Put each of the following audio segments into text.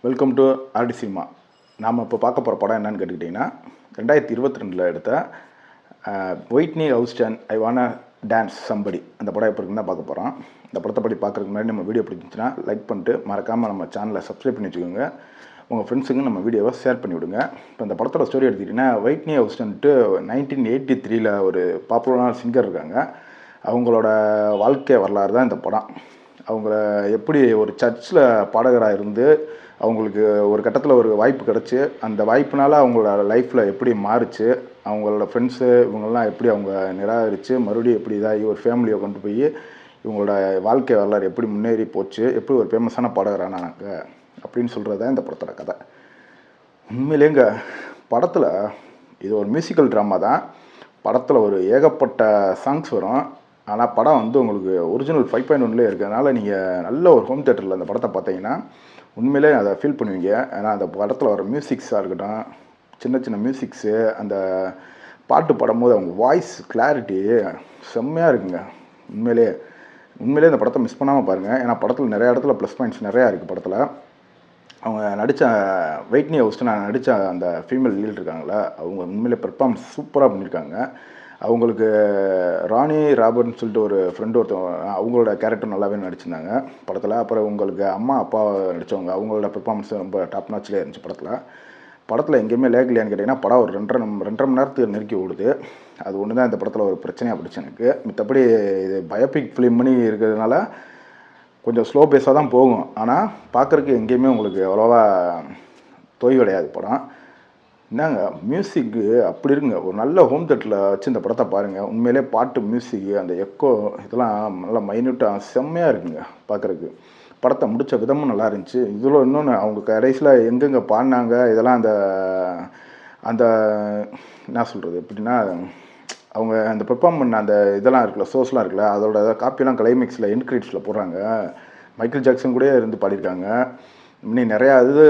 Welcome to RT cinema. நாம் இப்போ பார்க்க போகிற படம் என்னன்னு கேட்டுக்கிட்டிங்கன்னா 2022 எடுத்த ஒயிட்னி ஹவுஸ்டன் ஐ வானா டான்ஸ் சம்படி. அந்த படம் எப்போ இருக்குன்னு தான் பார்க்க போகிறோம். இந்த படத்தை படி பார்க்குறதுக்கு முன்னாடி நம்ம வீடியோ பிடிச்சிச்சுன்னா லைக் பண்ணிட்டு மறக்காமல் நம்ம சேனலை சப்ஸ்கிரைப் பண்ணி வச்சுக்கோங்க. உங்கள் ஃப்ரெண்ட்ஸுக்கு நம்ம வீடியோவை ஷேர் பண்ணி விடுங்க. இப்போ இந்த படத்தோட ஸ்டோரி எடுத்துக்கிட்டிங்கன்னா ஒயிட்னி ஹவுஸ்டன்ட்டு 1983 ஒரு பாப்புலரான சிங்கர் இருக்காங்க. அவங்களோட வாழ்க்கை வரலாறு தான் இந்த படம். அவங்கள எப்படி ஒரு சர்ச்சில் பாடகராக இருந்து அவங்களுக்கு ஒரு கட்டத்தில் ஒரு வாய்ப்பு கிடச்சி அந்த வாய்ப்புனால அவங்களோட லைஃப்பில் எப்படி மாறுச்சு, அவங்களோட ஃப்ரெண்ட்ஸு இவங்கெல்லாம் எப்படி அவங்க நிராகரித்து மறுபடியும் எப்படி இதாகி ஒரு ஃபேமிலியை கொண்டு போய் இவங்களோட வாழ்க்கை வரலாறு எப்படி முன்னேறி போச்சு, எப்படி ஒரு ஃபேமஸான பாடகரானாங்க அப்படின்னு சொல்கிறது தான் இந்த படத்தோட கதை. உண்மையிலேங்க படத்தில் இது ஒரு மியூசிக்கல் ட்ராமா தான். படத்தில் ஒரு ஏகப்பட்ட சாங்ஸ் வரும். ஆனால் படம் வந்து உங்களுக்கு ஒரிஜினல் 5.1 இருக்கிறதுனால நீங்கள் நல்ல ஒரு ஹோம் தியேட்டரில் அந்த படத்தை பார்த்தீங்கன்னா உண்மையிலே அதை ஃபீல் பண்ணுவீங்க. ஏன்னா அந்த படத்தில் வர மியூசிக்ஸாக இருக்கட்டும், சின்ன சின்ன மியூசிக்ஸு, அந்த பாட்டு பாடும்போது அவங்க வாய்ஸ் கிளாரிட்டி செம்மையாக இருக்குங்க. உண்மையிலே இந்த படத்தை மிஸ் பண்ணாமல் பாருங்கள். ஏன்னா படத்தில் நிறையா இடத்துல ப்ளஸ் பாயிண்ட்ஸ் நிறையா இருக்குது. படத்தில் அவங்க நடித்த ஒயிட்னி ஹவுஸ்டன் நடித்த அந்த ஃபீமேல் லீட் இருக்காங்களா, அவங்க உண்மையிலே பெர்ஃபார்மன்ஸ் சூப்பராக பண்ணியிருக்காங்க. அவங்களுக்கு ராணி ராபர்ட்னு சொல்லிட்டு ஒரு ஃப்ரெண்டு ஒருத்தவங்க, அவங்களோட கேரக்டர் நல்லாவே நடிச்சிருந்தாங்க படத்தில். அப்புறம் உங்களுக்கு அம்மா அப்பா நடித்தவங்க, அவங்களோட பெர்ஃபார்மன்ஸ் ரொம்ப டாப் நாச்சிலே இருந்துச்சு படத்தில் எங்கேயுமே லேக் இல்லையான்னு கேட்டிங்கன்னா படம் ஒரு 2.5 மணி நேரத்துக்கு நெருக்கி ஓடுது. அது ஒன்று தான் இந்த படத்தில் ஒரு பிரச்சனையாக பிடிச்சி எனக்கு. மற்றபடி இது பயோபிக் ஃபிலிம் பண்ணி இருக்கிறதுனால கொஞ்சம் ஸ்லோ பேஸாக தான் போகும். ஆனால் பார்க்குறதுக்கு எங்கேயுமே உங்களுக்கு அவ்வளோவா தொய்வடையாது படம். என்னங்க மியூசிக்கு அப்படி இருக்குங்க. ஒரு நல்ல ஹோம் தியேட்டரில் வச்சு இந்த படத்தை பாருங்கள். உண்மையிலே பாட்டு, மியூசிக்கு, அந்த எக்கோ இதெல்லாம் நல்லா மைன்யூட்டாக செம்மையாக இருக்குங்க பார்க்குறதுக்கு. படத்தை முடித்த விதமும் நல்லா இருந்துச்சு. இதில் இன்னொன்று அவங்க கடைசியில் எங்கெங்கே பாடினாங்க இதெல்லாம் அந்த அந்த என்ன சொல்கிறது எப்படின்னா அவங்க அந்த பெர்ஃபார்ம் பண்ண அந்த இதெல்லாம் இருக்குல்ல, சோர்ஸ்லாம் இருக்குல்ல, அதோட காப்பியெல்லாம் கிளைமேக்ஸில் எண்ட் கிரெடிட்ஸில் போடுறாங்க. மைக்கேல் ஜாக்சன் கூட இருந்து பாடியிருக்காங்க. இன்னும் நிறையா இது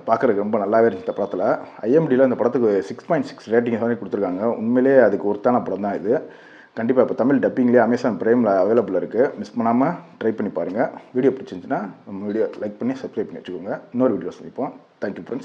பார்க்குறதுக்கு ரொம்ப நல்லாவே இருந்துச்சு இந்த படத்தில். ஐஎம்டியில் இந்த படத்துக்கு 6.6 ரேட்டிங் வரை கொடுத்துருக்காங்க. உண்மையிலே அதுக்கு ஒருத்தான படம் தான் இது. கண்டிப்பாக இப்போ தமிழ் டப்பிங்லேயே அமேசான் பிரைமில் அவைலபிள் இருக்குது. மிஸ் பண்ணாமல் ட்ரை பண்ணி பாருங்கள். வீடியோ பிடிச்சிருந்துச்சுன்னா நம்ம வீடியோ லைக் பண்ணி சப்ஸ்கிரைப் பண்ணி வச்சுக்கோங்க. இன்னொரு வீடியோ சந்திப்போம். Thank you friends.